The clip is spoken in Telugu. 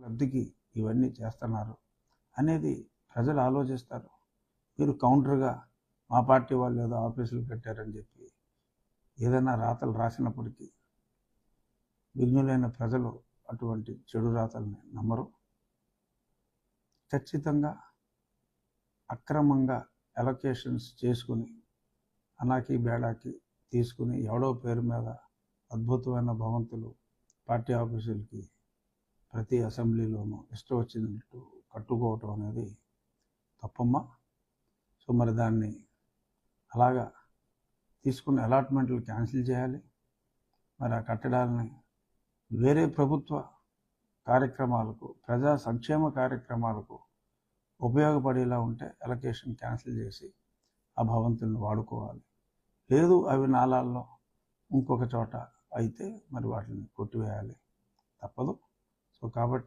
లబ్ధికి ఇవన్నీ చేస్తున్నారు అనేది ప్రజలు ఆలోచిస్తారు. మీరు కౌంటర్గా మా పార్టీ వాళ్ళు ఏదో ఆఫీసులు పెట్టారని చెప్పి ఏదైనా రాతలు రాసినప్పటికీ విఘ్నులైన ప్రజలు అటువంటి చెడు రాతల్ని నమ్మరు. ఖచ్చితంగా అక్రమంగా అలొకేషన్స్ చేసుకుని అనాకి బేడాకి తీసుకుని ఎవడో పేరు మీద అద్భుతమైన భవంతులు పార్టీ ఆఫీసులకి ప్రతి అసెంబ్లీలోనూ ఇష్టం వచ్చినట్టు కట్టుకోవటం అనేది తప్పమ్మ. సో మరి దాన్ని అలాగా తీసుకున్న అలాట్మెంట్లు క్యాన్సిల్ చేయాలి. మరి ఆ కట్టడాలని వేరే ప్రభుత్వ కార్యక్రమాలకు, ప్రజా సంక్షేమ కార్యక్రమాలకు ఉపయోగపడేలా ఉంటే అలొకేషన్ క్యాన్సిల్ చేసి ఆ భవంతులను వాడుకోవాలి. లేదు అవి నాలాల్లో ఇంకొక చోట అయితే మరి వాటిని కొట్టివేయాలి, తప్పదు. సో కాబట్టి